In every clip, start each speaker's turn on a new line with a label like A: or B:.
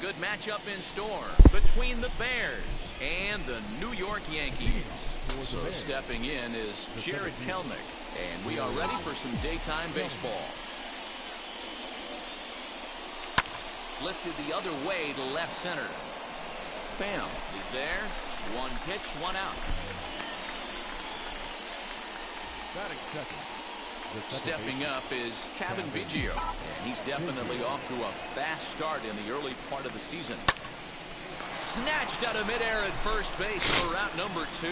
A: good matchup in store between the Bears and the New York Yankees. So stepping in is Jared Kelnick, and we are ready for some daytime baseball. Lifted the other way to left center. Pham is there. One pitch, one out. Stepping up is Kevin Biggio, and he's definitely off to a fast start in the early part of the season. Snatched out of midair at first base for route number 2.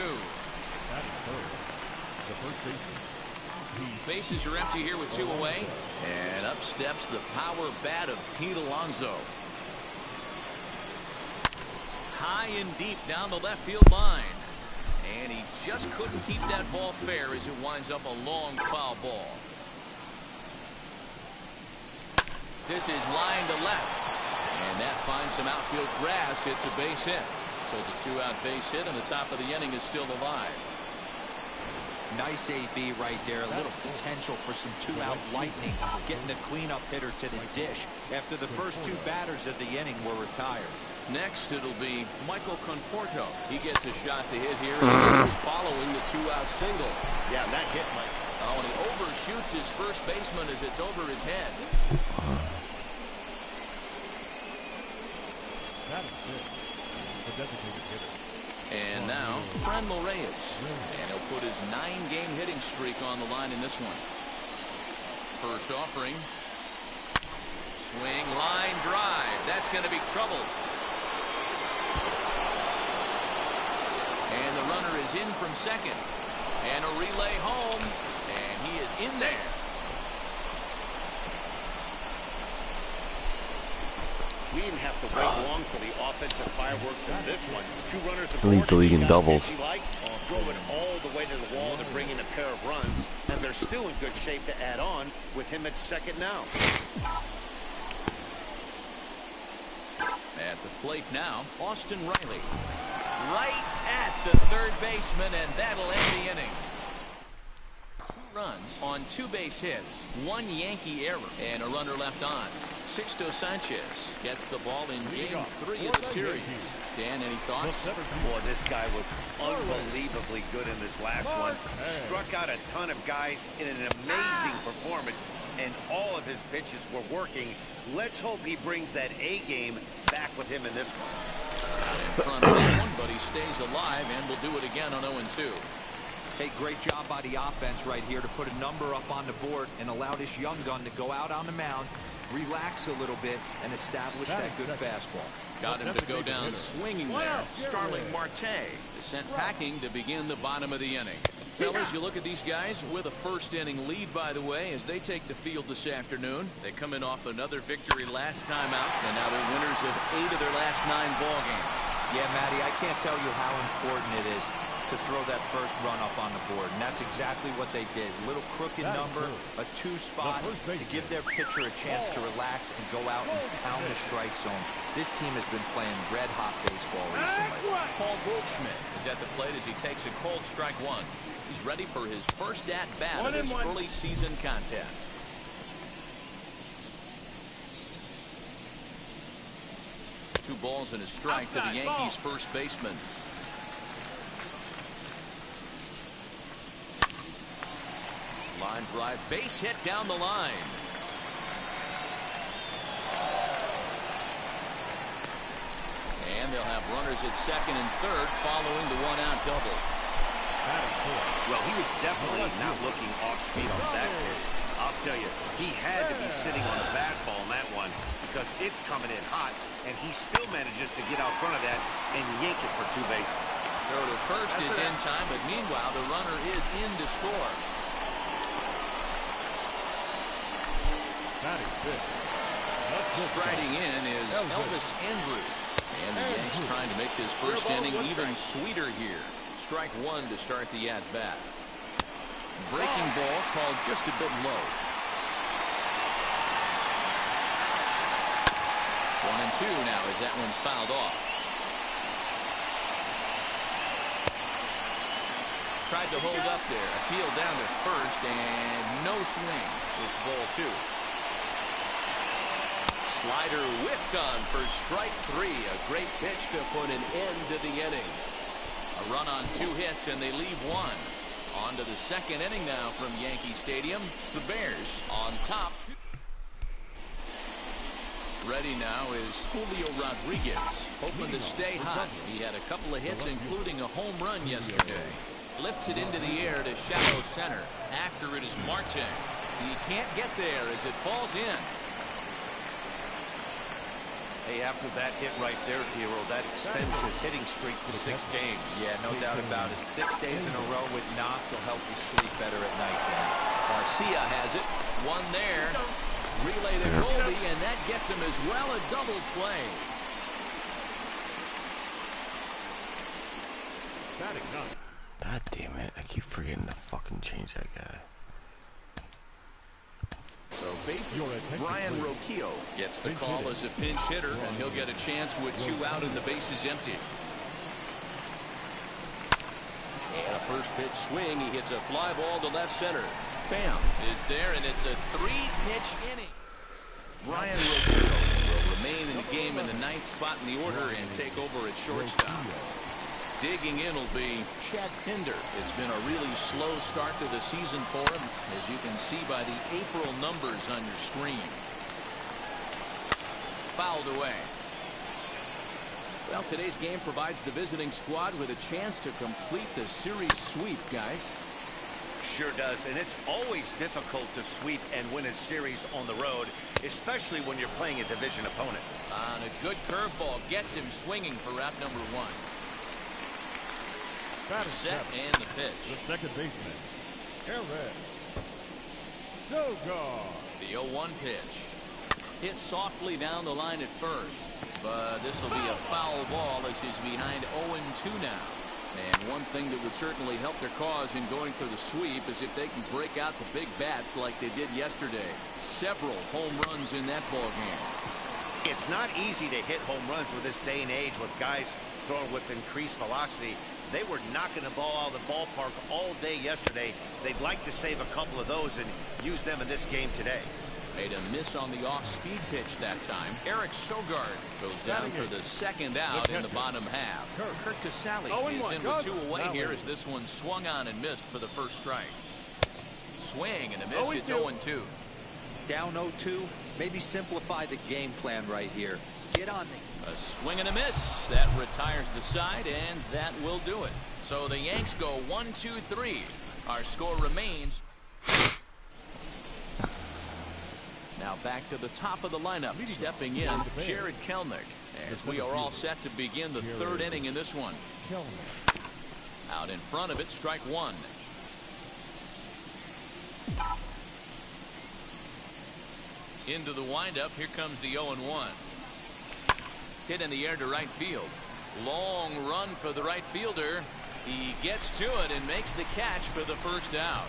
A: Bases are empty here with 2 away, and up steps the power bat of Pete Alonso. High and deep down the left field line. And he just couldn't keep that ball fair as it winds up a long foul ball. This is line to left. And that finds some outfield grass. It's a base hit. So the 2-out base hit on the top of the inning is still alive.
B: Nice AB right there. A little potential for some 2-out lightning. Getting a cleanup hitter to the dish after the first 2 batters of the inning were retired.
A: Next, it'll be Michael Conforto. He gets a shot to hit here following the 2-out single.
C: Yeah, that hit, Mike.
A: Oh, and he overshoots his first baseman as it's over his head. And now, Franmil Reyes. And he'll put his 9-game hitting streak on the line in this one. First offering. Swing, line, drive. That's going to be trouble. And the runner is in from second. And a relay home. And he is in there.
C: We didn't have to wait long for the offensive fireworks in this one. 2 runners aboard.
D: Lead the league in doubles.
C: Drove it all the way to the wall to bring in a pair of runs. And they're still in good shape to add on with him at second now.
A: At the plate now, Austin Riley. Right at the third baseman, and that'll end the inning. 2 runs on 2 base hits, 1 Yankee error, and a runner left on. Sixto Sanchez gets the ball in game 3 of the series. Dan, any thoughts?
C: Boy, this guy was unbelievably good in this last one. Struck out a ton of guys in an amazing performance, and all of his pitches were working. Let's hope he brings that A game back with him in this one.
A: In front of that one, but he stays alive and will do it again on 0-2.
B: Hey, great job by the offense right here to put a number up on the board and allow this young gun to go out on the mound, relax a little bit, and establish that good fastball.
A: Got him to go down swinging there. Starling Marte is sent packing to begin the bottom of the inning. Fellas, you look at these guys with a first-inning lead, by the way, as they take the field this afternoon. They come in off another victory last time out, and now they're winners of 8 of their last 9 ball games.
B: Yeah, Matty, I can't tell you how important it is to throw that first run up on the board, and that's exactly what they did. A little crooked number, a 2 spot to give their pitcher a chance to relax and go out and pound the strike zone. This team has been playing red-hot baseball recently.
A: Paul Goldschmidt is at the plate as he takes a cold strike 1. He's ready for his first at-bat of this early season contest. Two balls and a strike to the Yankees' first baseman. Line drive, base hit down the line. And they'll have runners at second and third following the 1-out double.
C: Well, he was definitely not looking off speed on that pitch. I'll tell you, he had to be sitting on the fastball on that one because it's coming in hot, and he still manages to get out front of that and yank it for 2 bases.
A: Throw to first is in time, but meanwhile, the runner is in to score. Striding in is Elvis Andrus. And the Yanks trying to make this first inning even sweeter here. Strike 1 to start the at-bat. Breaking ball called just a bit low. 1-2 now as that one's fouled off. Tried to hold up there. Appeal down to first and no swing. It's ball 2. Slider whiffed on for strike 3. A great pitch to put an end to the inning. A run on 2 hits, and they leave 1. On to the second inning now from Yankee Stadium. The Bears on top. Ready now is Julio Rodriguez, hoping to stay hot. He had a couple of hits, including a home run yesterday. Lifts it into the air to shallow center. After it is Marte. He can't get there as it falls in.
C: Hey, after that hit right there, Tiro, that extends his hitting streak to 6 games.
B: Yeah, no doubt about it. 6 days in a row with knocks will help you sleep better at night, Dan.
A: Garcia has it. One there. Relay to Goldie, and that gets him as well. A double play.
D: God damn it. I keep forgetting to fucking change that guy.
A: So bases, Brian Roquillo gets the call as a pinch hitter, and he'll get a chance with 2 out and the bases empty. And a first pitch swing. He hits a fly ball to left center. Pham is there, and it's a 3-pitch inning. Brian Roquillo will remain in the game in the 9th spot in the order and take over at shortstop. Digging in will be Chad Pinder. It's been a really slow start to the season for him, as you can see by the April numbers on your screen. Fouled away. Well, today's game provides the visiting squad with a chance to complete the series sweep, guys.
C: Sure does, and it's always difficult to sweep and win a series on the road, especially when you're playing a division opponent.
A: On a good curveball gets him swinging for route number 1. Set and the pitch.
E: The second baseman, Eric Sogard.
A: The 0-1 pitch. Hit softly down the line at first, but this will be a foul ball as he's behind 0-2 now. And one thing that would certainly help their cause in going for the sweep is if they can break out the big bats like they did yesterday. Several home runs in that ball game.
C: It's not easy to hit home runs with this day and age with guys throwing with increased velocity. They were knocking the ball out of the ballpark all day yesterday. They'd like to save a couple of those and use them in this game today.
A: Made a miss on the off-speed pitch that time. Eric Sogard goes down for the second out in the bottom half. Kurt Casale is in with 2 away here as this one swung on and missed for the first strike. Swing and a miss. It's 0-2.
B: Down 0-2. Maybe simplify the game plan right here. Get on the...
A: A swing and a miss. That retires the side, and that will do it. So the Yanks go 1-2-3. Our score remains... Now back to the top of the lineup. Stepping in, Jared Kelenic. As we are all set to begin the 3rd inning in this one. Out in front of it, strike 1. Into the windup. Here comes the 0-1. Hit in the air to right field. Long run for the right fielder. He gets to it and makes the catch for the first out.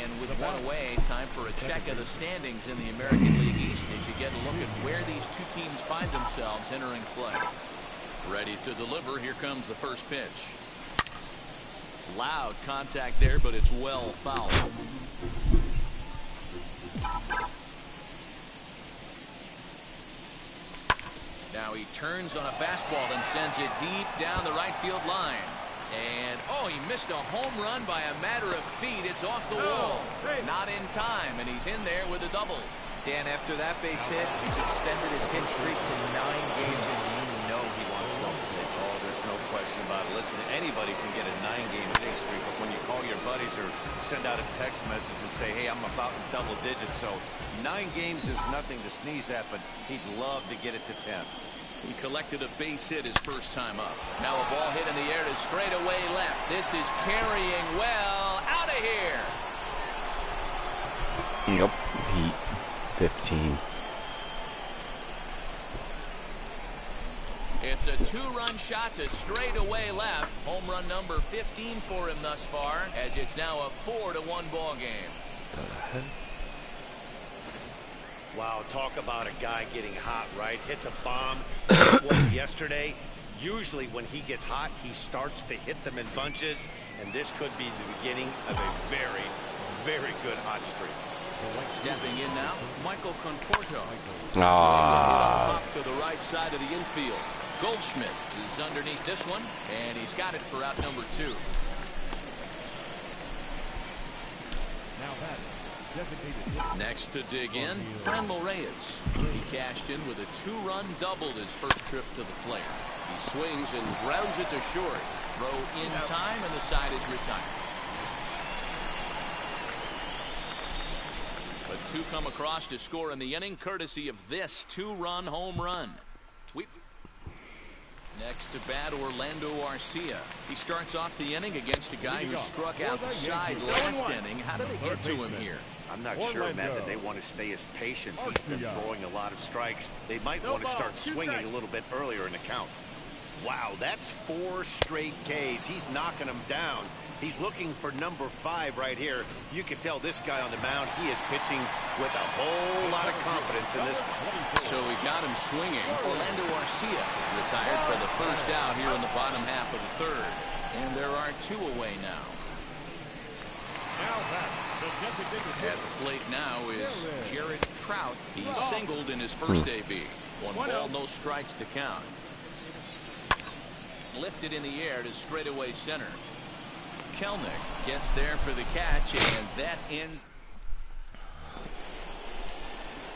A: And with 1 away, time for a check of the standings in the American League East as you get a look at where these 2 teams find themselves entering play. Ready to deliver. Here comes the first pitch. Loud contact there, but it's well fouled. Now he turns on a fastball and sends it deep down the right field line. And, oh, he missed a home run by a matter of feet. It's off the wall. Not in time, and he's in there with a double.
B: Dan, after that base hit, he's extended his hit streak to 9 games, and you know he wants double digits.
C: Oh, there's no question about it. Listen, anybody can get a 9-game hitting streak, but when you call your buddies or send out a text message and say, hey, I'm about in double digits, so 9 games is nothing to sneeze at, but he'd love to get it to 10.
A: He collected a base hit his first time up. Now a ball hit in the air to straightaway left. This is carrying well. Out of here.
D: Yep. Heat 15.
A: It's a 2-run shot to straightaway left. Home run number 15 for him thus far, as it's now a 4-1 ball game.
D: The heck?
C: Wow, talk about a guy getting hot, right? Hits a bomb yesterday. Usually when he gets hot, he starts to hit them in bunches, and this could be the beginning of a very, very good hot streak.
A: Stepping in now, Michael Conforto.
D: Ah.
A: Up to the right side of the infield. Goldschmidt is underneath this one, and he's got it for out number 2.
E: Now that designated.
A: Next to dig in, Franmil Reyes. He cashed in with a 2-run double his first trip to the plate. He swings and grounds it to short. Throw in time, and the side is retired. But 2 come across to score in the inning, courtesy of this 2-run home run. Next to bat, Orlando Arcia. He starts off the inning against a guy who struck out the side last inning. How did they get to him here?
C: I'm not sure, Matt, that they want to stay as patient. He's been throwing a lot of strikes. They might want to start swinging a little bit earlier in the count. Wow, that's 4 straight Ks. He's knocking them down. He's looking for number 5 right here. You can tell this guy on the mound, he is pitching with a whole lot of confidence in this one.
A: So we got him swinging. Orlando Arcia is retired for the first out here in the bottom half of the 3rd. And there are 2 away now. At the plate now is Jared Trout. He's singled in his first AB. 1 ball, no strikes the count. Lifted in the air to straightaway center. Kelnick gets there for the catch, and that ends.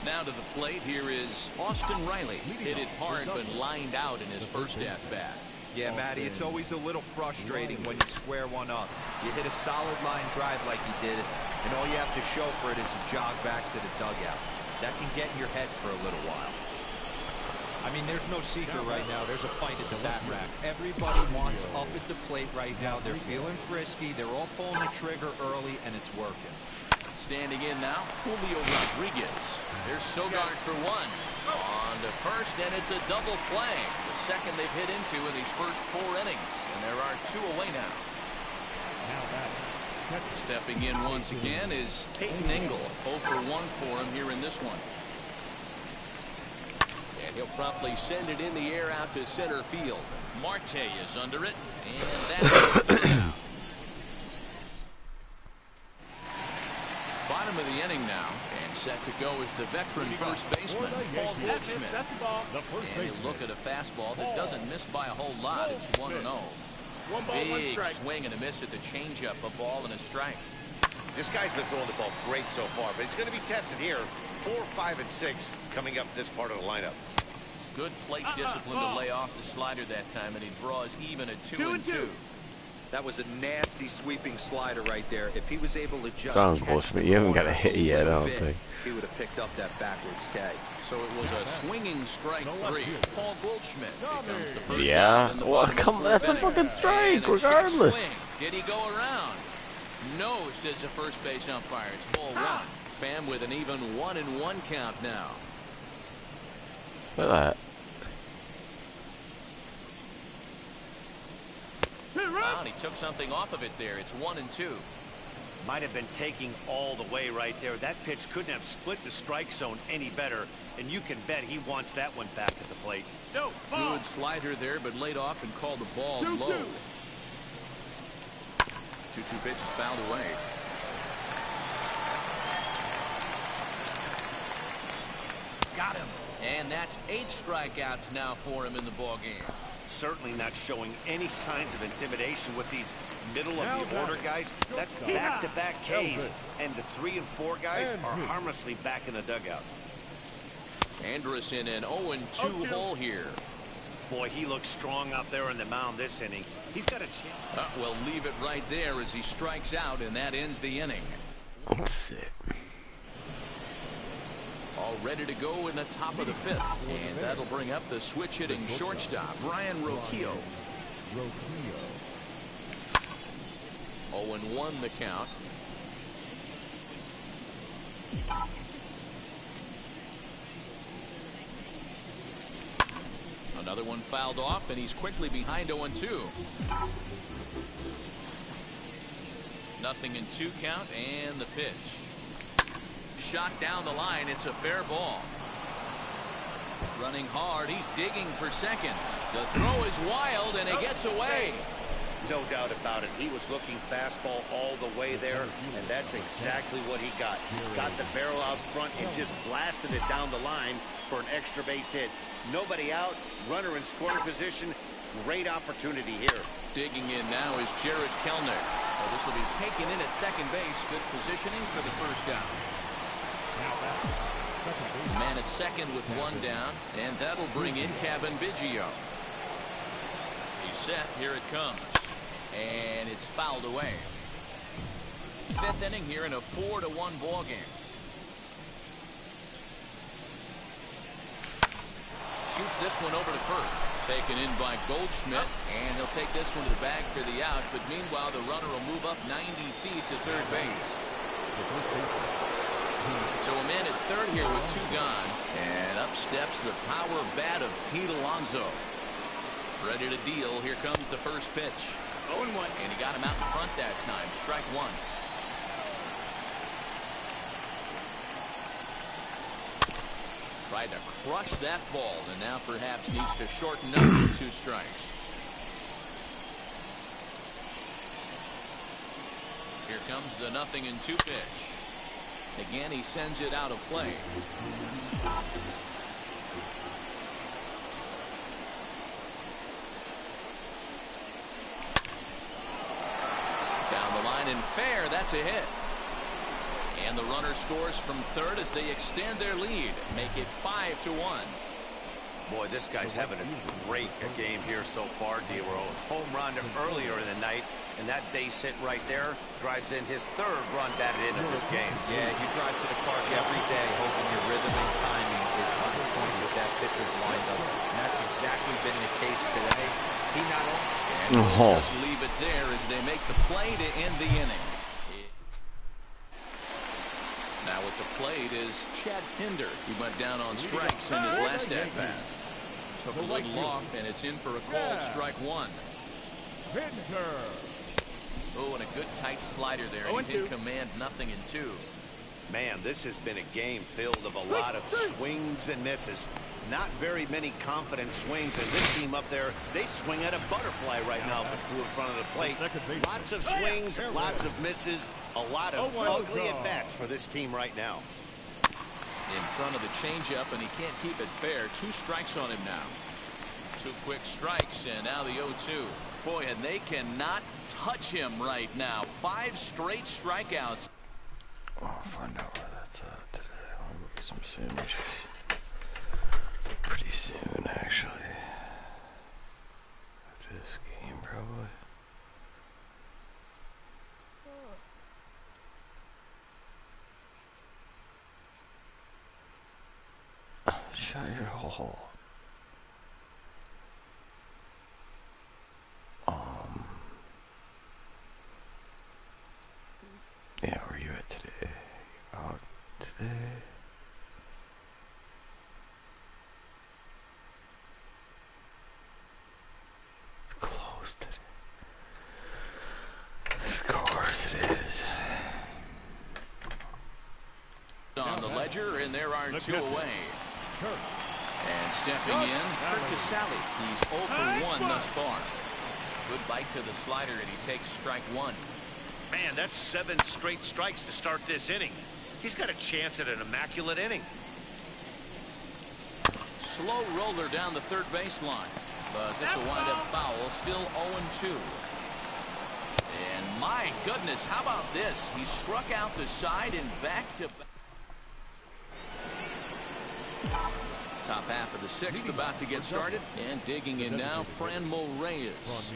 A: Now to the plate, here is Austin Riley. Hit it hard but lined out in his first at-bat.
B: Yeah, Matty, it's always a little frustrating when you square one up. You hit a solid line drive like you did, and all you have to show for it is a jog back to the dugout. That can get in your head for a little while. I mean, there's no secret right now. There's a fight at the bat rack. Everybody wants up at the plate right now. They're feeling frisky. They're all pulling the trigger early, and it's working.
A: Standing in now, Julio Rodriguez. There's Sogard for 1. On to first, and it's a double play. The second they've hit into in these first 4 innings. And there are 2 away now. Stepping in once again is Peyton Engel. 0 for 1 for him here in this one. And he'll promptly send it in the air out to center field. Marte is under it, and that's out. Bottom of the inning now, and set to go is the veteran first baseman, Paul Goldschmidt. And he'll look at a fastball that doesn't miss by a whole lot. It's 1-0. Big swing and a miss at the changeup, a ball and a strike.
C: This guy's been throwing the ball great so far, but he's going to be tested here. 4, 5, and 6 coming up this part of the lineup.
A: Good plate discipline to lay off the slider that time, and he draws even at 2-2.
B: That was a nasty sweeping slider right there. If he was able to just
D: Sounds
B: catch
D: bullshit.
B: the
D: You haven't
B: ball
D: got a hit yet, I don't
B: bit,
D: think.
B: he would have picked up that backwards K.
A: So it was a swinging strike 3. Paul Goldschmidt becomes the first
D: Yeah,
A: out in the
D: well,
A: bottom
D: come,
A: of
D: that's
A: the
D: a
A: inning.
D: fucking strike,
A: And a check
D: regardless.
A: swing. Did he go around? No, says the first base umpire. It's ball 1. Pham with an even 1-1 count now.
D: Look at that.
A: Wow, and he took something off of it there. It's 1-2.
C: Might have been taking all the way right there. That pitch couldn't have split the strike zone any better, and you can bet he wants that one back at the plate.
A: Good slider there, but laid off and called the ball low. 2-2 pitch is fouled away. Got him. And that's 8 strikeouts now for him in the ballgame.
C: Certainly not showing any signs of intimidation with these middle of the order guys. That's back-to-back Ks, and the 3 and 4 guys are harmlessly back in the dugout.
A: Andrus in an 0-2 hole here.
C: Boy, he looks strong out there on the mound this inning. He's got a chance.
A: Well, leave it right there as he strikes out, and that ends the inning.
D: That's it.
A: All ready to go in the top of the 5th, and that'll bring up the switch-hitting shortstop, Brian Roquillo. 0-1 the count. Another one fouled off, and he's quickly behind 0-2. 0-2 count, and the pitch. Shot down the line. It's a fair ball. Running hard. He's digging for second. The throw is wild, and it gets away.
C: No doubt about it. He was looking fastball all the way there, and that's exactly what he got. Got the barrel out front and just blasted it down the line for an extra base hit. Nobody out, runner in scoring position. Great opportunity here.
A: Digging in now is Jared Kellner. Well, this will be taken in at second base. Good positioning for the first out. The man at second with one down, and that'll bring in Kevin Biggio. He's set. Here it comes. And it's fouled away. Fifth inning here in a 4-1 ball game. Shoots this one over to first. Taken in by Goldschmidt, and he'll take this one to the bag for the out. But meanwhile, the runner will move up 90 feet to third base. So a man at third here with two gone, and up steps the power bat of Pete Alonso. Ready to deal. Here comes the first pitch. 0-1, and he got him out in front that time. Strike one. Tried to crush that ball, and now perhaps needs to shorten up to 2 strikes. Here comes the 0-2 pitch. Again, he sends it out of play. Down the line and fair. That's a hit. And the runner scores from third as they extend their lead, make it 5-1.
C: Boy, this guy's having a great game here so far, D-Roll. Home run earlier in the night, and that base hit right there drives in his third run batted in of this game.
B: Yeah, you drive to the park every day hoping your rhythm and timing is on point with that pitcher's windup. And that's exactly been the case today. He not only...
A: And we'll just leave it there as they make the play to end the inning. Now at the plate is Chad Pinder. He went down on strikes in his last at-bat. Took a little off, and it's in for a called strike one.
E: Pinder.
A: Oh, and a good tight slider there. And he's in command, 0-2.
C: Man, this has been a game filled of a lot of swings and misses. Not very many confident swings, and this team up there, they swing at a butterfly right now through in front of the plate. Lots of swings, lots of misses, a lot of ugly at-bats for this team right now.
A: In front of the changeup, and he can't keep it fair. 2 strikes on him now. 2 quick strikes, and now the 0-2. Boy, and they cannot touch him right now. 5 straight strikeouts.
D: I'll find out where that's at today. I'll go get some sandwiches. Pretty soon, actually. After this game, probably. Shut your hole. Yeah, where are you at today? Out today? It's closed today. Of course it is.
A: On the ledger, and there are 2 away. And stepping in, Kurt Casale. He's 0 for 1 thus far. Good bite to the slider, and he takes strike 1.
C: Man, that's 7 straight strikes to start this inning. He's got a chance at an immaculate inning.
A: Slow roller down the third baseline, but this will wind up foul. Still 0-2. And my goodness, how about this? He struck out the side and back to back. Top half of the 6th about to get started, and digging in now, Franmil Reyes.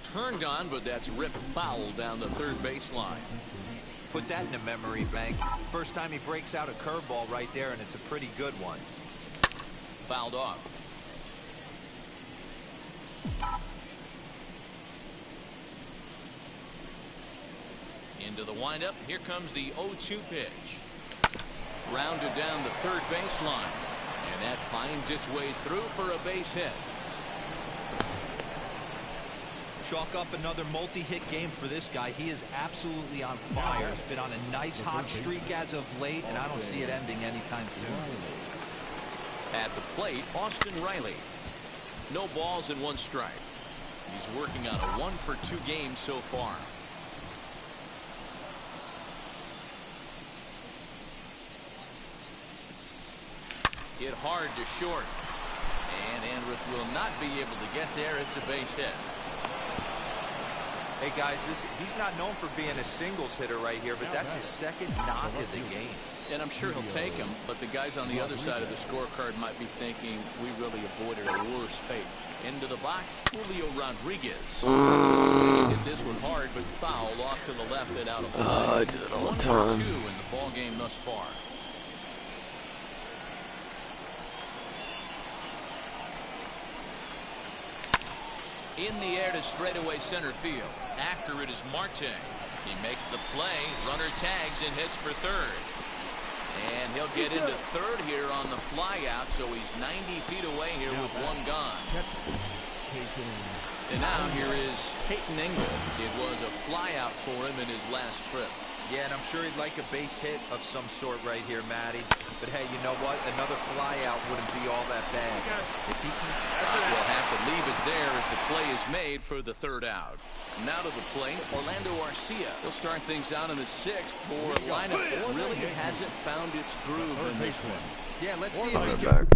A: Turned on, but that's ripped foul down the third baseline.
B: Put that in the memory bank. First time he breaks out a curveball right there, and it's a pretty good one.
A: Fouled off. Into the windup. Here comes the 0-2 pitch. Rounded down the third baseline, and that finds its way through for a base hit.
B: Chalk up another multi-hit game for this guy. He is absolutely on fire. He's been on a nice hot streak as of late, and I don't see it ending anytime soon.
A: At the plate, Austin Riley. No balls and 1 strike. He's working on a 1-for-2 game so far. Hit hard to short. And Andrus will not be able to get there. It's a base hit.
B: Hey guys, he's not known for being a singles hitter right here, but that's his second knock of the game.
A: And I'm sure he'll take him, but the guys on the other side of the scorecard might be thinking we really avoided a worse fate. Into the box, Julio Rodriguez. So swinging hit this one hard, but foul off to the left and out of play.
D: I do that all the
A: 1
D: time.
A: for 2 in the ball game thus far. In the air to straightaway center field. After it is Marte. He makes the play. Runner tags and hits for third. And he'll get into third here on the fly out, so he's 90 feet away here with one gone. And now here is Peyton Engel. It was a fly out for him in his last trip.
B: Yeah, and I'm sure he'd like a base hit of some sort right here, Matty. But hey, you know what? Another fly out wouldn't be all that bad. If he can...
A: We'll have to leave it there as the play is made for the third out. Now to the plate, Orlando Arcia. He'll start things out in the 6th for a lineup that really hasn't found its groove in this one.
B: Yeah, let's see if
D: I'll
B: he
D: be
B: can...
D: back.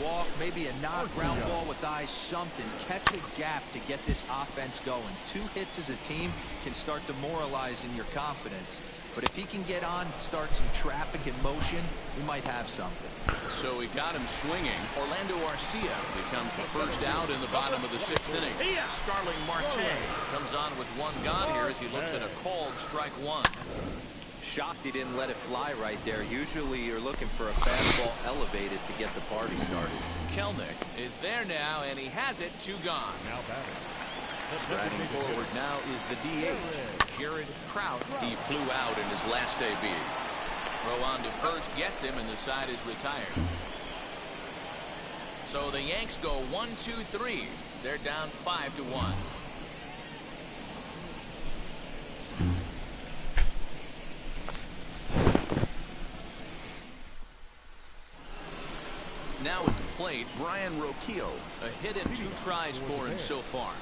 B: walk, maybe a knock, ground ball with eyes, something. Catch a gap to get this offense going. 2 hits as a team can start demoralizing your confidence. But if he can get on, start some traffic in motion, we might have something.
A: So he got him swinging. Orlando Arcia becomes the first out in the bottom of the 6th inning. Starling Marte comes on with 1 gone here as he looks at a called strike 1.
B: Shocked he didn't let it fly right there. Usually you're looking for a fastball elevated to get the party started.
A: Kelnick is there now, and he has it. 2 gone.
E: Now batting.
A: Striding forward now is the DH, Jared Trout. He flew out in his last AB. Throw on to first gets him, and the side is retired. So the Yanks go 1-2-3. They're down 5-1. Now at the plate, Brian Roquillo. A hit and 2 tries for him so far.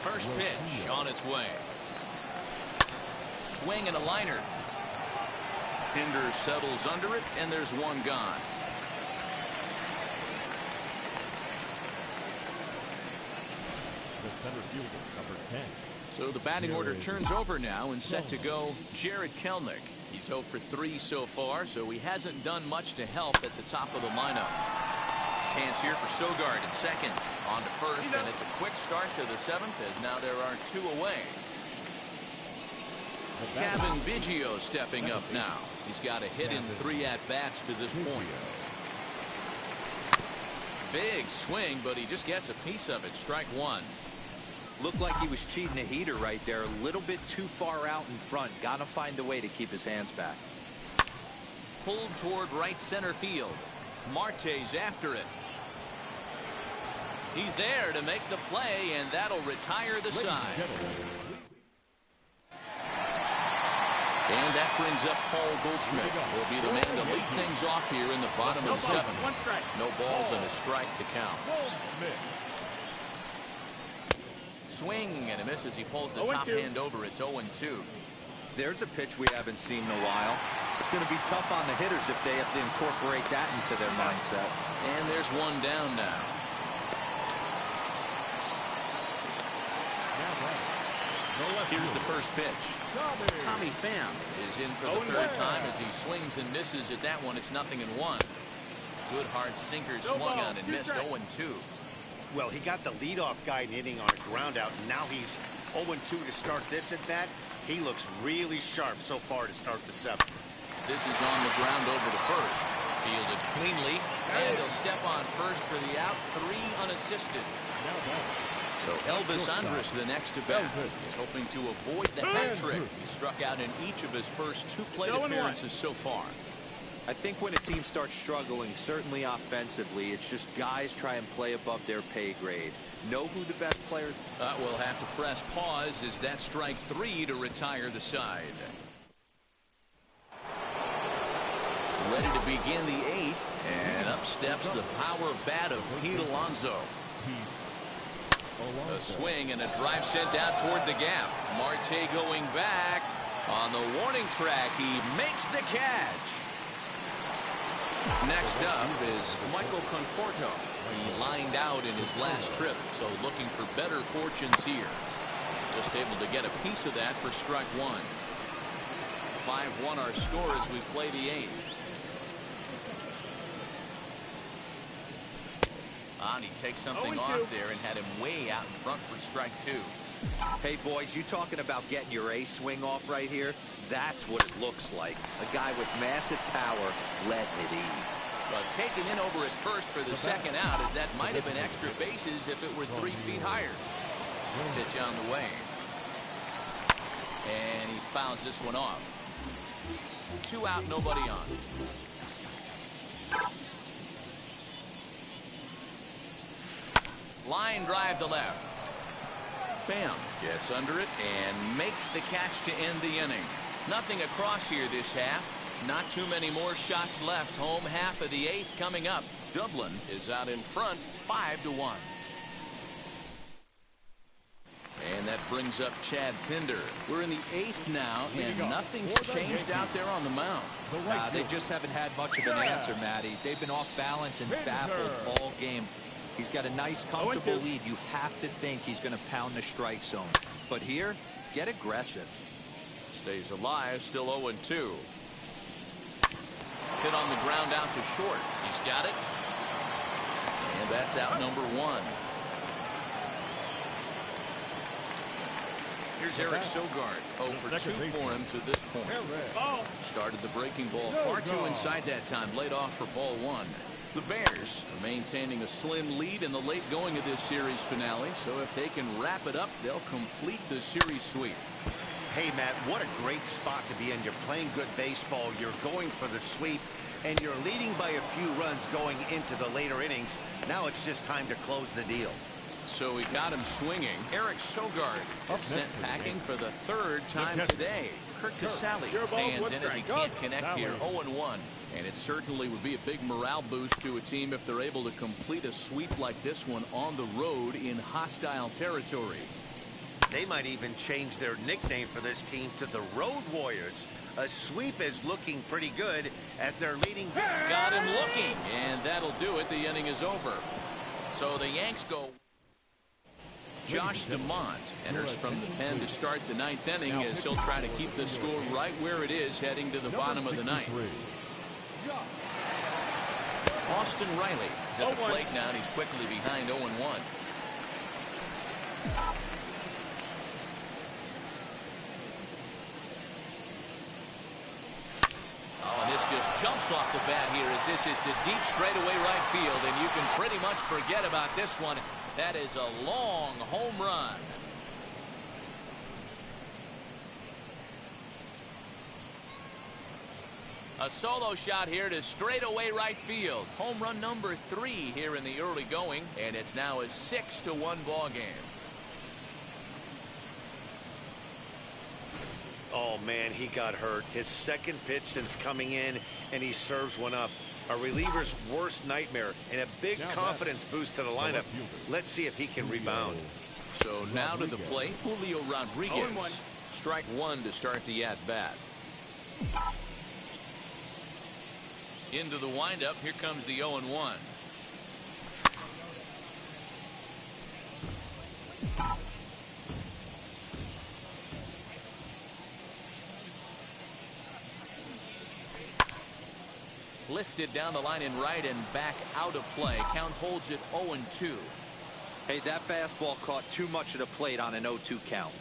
A: First pitch on its way. Swing and a liner. Pinder settles under it, and there's 1 gone.
E: The center fielder, number 10.
A: So the batting order turns over now, and set to go Jared Kelnick. He's 0 for 3 so far, so he hasn't done much to help at the top of the lineup. Chance here for Sogard at second. On to first, and it's a quick start to the 7th, as now there are 2 away. Kevin Biggio stepping up now. He's got a hit in 3 at-bats to this point. Big swing, but he just gets a piece of it. Strike 1.
B: Looked like he was cheating a heater right there. A little bit too far out in front. Gotta find a way to keep his hands back.
A: Pulled toward right center field. Marte's after it. He's there to make the play, and that'll retire the side. And that brings up Paul Goldschmidt. Will be the man to lead things off here in the bottom of the 7th. No balls and a strike to count. Swing and a miss as he pulls the top hand over. It's 0-2.
B: There's a pitch we haven't seen in a while. It's going to be tough on the hitters if they have to incorporate that into their mindset.
A: And there's 1 down now. Here's the first pitch. Tommy Pham is in for the 3rd time as he swings and misses at that one. It's 0-1. Good hard sinker swung on and missed. 0-2.
C: Well, he got the leadoff guy hitting on a ground out, and now he's 0-2 to start this at bat. He looks really sharp so far to start the 7th.
A: This is on the ground over to first. Fielded cleanly, and he'll step on first for the out. 3 unassisted. So Elvis Andrus the next to bat. He's hoping to avoid the hat trick. He struck out in each of his first 2 plate appearances so far.
B: I think when a team starts struggling, certainly offensively, it's just guys try and play above their pay grade. Know who the best players.
A: We'll have to press pause as that strike 3 to retire the side. Ready to begin the 8th, and up steps the power bat of Pete Alonso. A swing and a drive sent out toward the gap. Marte going back. On the warning track, he makes the catch. Next up is Michael Conforto. He lined out in his last trip, so looking for better fortunes here. Just able to get a piece of that for strike 1. 5-1 our score as we play the 8th. And he takes something off there and had him way out in front for strike 2.
B: Hey, boys, you talking about getting your ace swing off right here? That's what it looks like. A guy with massive power letting it eat.
A: Well, taken in over at first for the 2nd out, as that might have been extra bases if it were 3 feet higher. Pitch on the way. And he fouls this one off. 2 out, nobody on. Line drive to left. Pham gets under it and makes the catch to end the inning. Nothing across here this half. Not too many more shots left. Home half of the 8th coming up. Dublin is out in front 5-1. And that brings up Chad Pinder. We're in the 8th now, and nothing's changed out there on the mound.
B: They just haven't had much of an answer, Matty. They've been off balance and baffled all game. He's got a nice, comfortable lead. You have to think he's going to pound the strike zone. But here, get aggressive.
A: Stays alive, still 0-2. Hit on the ground out to short. He's got it. And that's out number 1. Here's Eric Sogard. 0 for 2 for him to this point. Started the breaking ball far too inside that time. Laid off for ball 1. The Bears are maintaining a slim lead in the late going of this series finale. So if they can wrap it up, they'll complete the series sweep.
C: Hey, Matt, what a great spot to be in. You're playing good baseball. You're going for the sweep, and you're leading by a few runs going into the later innings. Now it's just time to close the deal.
A: So we got him swinging. Eric Sogard is sent packing for the 3rd time today. Kurt Casale stands in as he can't connect here. 0-1. And it certainly would be a big morale boost to a team if they're able to complete a sweep like this one on the road in hostile territory.
C: They might even change their nickname for this team to the Road Warriors. A sweep is looking pretty good as they're leading.
A: Got him looking, and that'll do it. The inning is over. So the Yanks go. Josh DeMont enters from the pen to start the 9th inning as he'll try to keep the score right where it is heading to the bottom of the 9th. Austin Riley is at the plate now, and he's quickly behind 0-1. Oh, and this just jumps off the bat here as this is to deep straightaway right field, and you can pretty much forget about this one. That is a long home run. A solo shot here to straightaway right field. Home run number 3 here in the early going, and it's now a 6-1 ball game.
C: Oh, man, he got hurt. His 2nd pitch since coming in, and he serves one up. A reliever's worst nightmare, and a big confidence boost to the lineup. Let's see if he can rebound.
A: So now to the plate, Julio Rodriguez. Strike 1 to start the at-bat. Into the windup, here comes the 0-1. Lifted down the line in right and back out of play. Count holds it 0-2.
B: Hey, that fastball caught too much of the plate on an 0-2 count.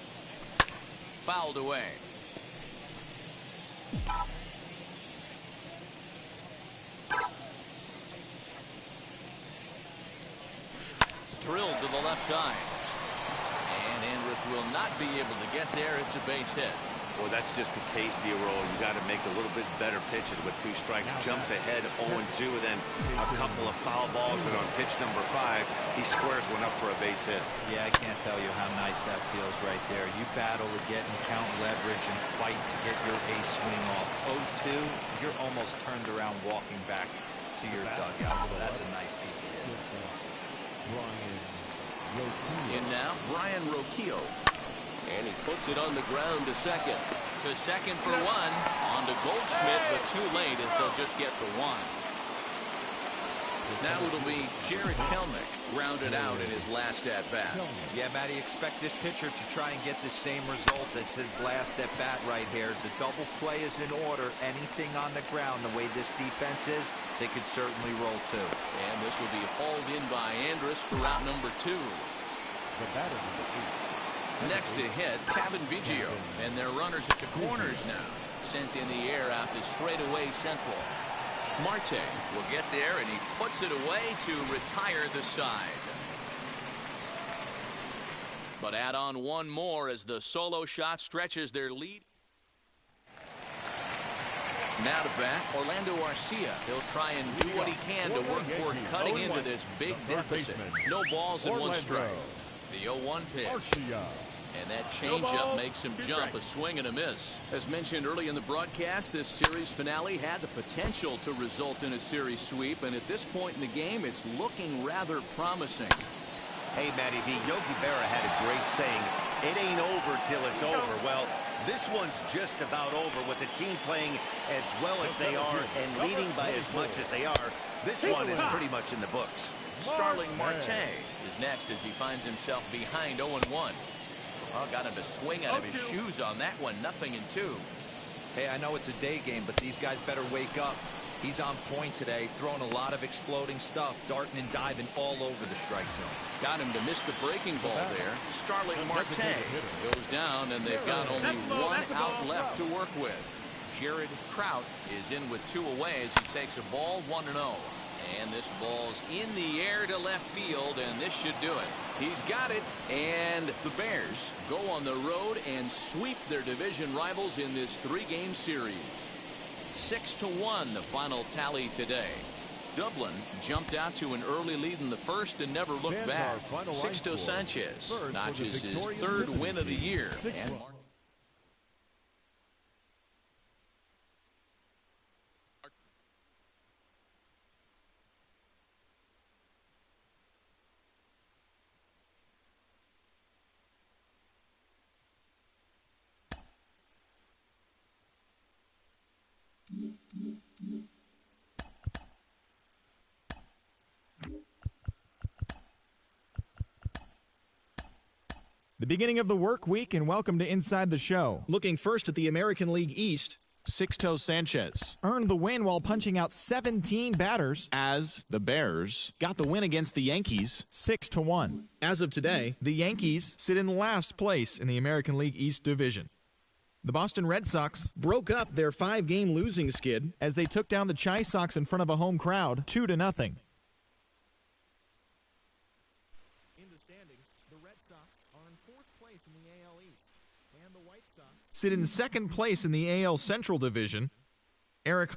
A: Fouled away. Drilled to the left side. And Andrus will not be able to get there. It's a base hit.
C: Well, that's just a case, D-Roll. You got to make a little bit better pitches with 2 strikes. Jumps ahead 0-2, and then a couple of foul balls, and on pitch number 5, he squares one up for a base hit.
B: Yeah, I can't tell you how nice that feels right there. You battle to get and count leverage and fight to get your ace swing off. 0-2, you're almost turned around walking back to your dugout, so that's a nice piece of it.
A: In now, Brian Roquillo. And he puts it on the ground to second. To second for 1. On to Goldschmidt, but too late as they'll just get the 1. Now it'll be Jared Kelenic grounded out in his last at-bat.
B: Yeah, Matty, expect this pitcher to try and get the same result as his last at-bat right here. The double play is in order. Anything on the ground, the way this defense is, they could certainly roll too.
A: And this will be hauled in by Andrus for route number 2.
E: The batter number 2.
A: Next to hit, Kevin Biggio. And their runners at the corners now. Sent in the air out to straightaway central. Marte will get there, and he puts it away to retire the side. But add on one more as the solo shot stretches their lead. Now to bat, Orlando Arcia. He'll try and do what he can to work toward cutting into this big deficit. No balls and 1 strike. The 0-1 pitch. And that changeup makes him jump, a swing and a miss. As mentioned early in the broadcast, this series finale had the potential to result in a series sweep, and at this point in the game, it's looking rather promising.
C: Hey, Matty V, Yogi Berra had a great saying, it ain't over till it's over. Well, this one's just about over with the team playing as well as they are and leading by as much as they are. This one is pretty much in the books.
A: Starling Marte is next as he finds himself behind 0-1. Oh, got him to swing out of his shoes on that one, 0-2.
B: Hey, I know it's a day game, but these guys better wake up. He's on point today, throwing a lot of exploding stuff, darting and diving all over the strike zone.
A: Got him to miss the breaking ball there. Starling Marte goes down, and they've got only one out left to work with. Jared Trout is in with 2 away as he takes a ball 1-0. And this ball's in the air to left field, and this should do it. He's got it, and the Bears go on the road and sweep their division rivals in this 3-game series. 6-1 the final tally today. Dublin jumped out to an early lead in the first and never looked back. Sixto Sanchez notches his 3rd win of the year. And
F: the beginning of the work week, and welcome to Inside the Show. Looking first at the American League East, Sixto Sanchez earned the win while punching out 17 batters as the Bears got the win against the Yankees 6-1. As of today, the Yankees sit in last place in the American League East division. The Boston Red Sox broke up their 5-game losing skid as they took down the Chi Sox in front of a home crowd 2-0. Sit in 2nd place in the AL Central Division. Eric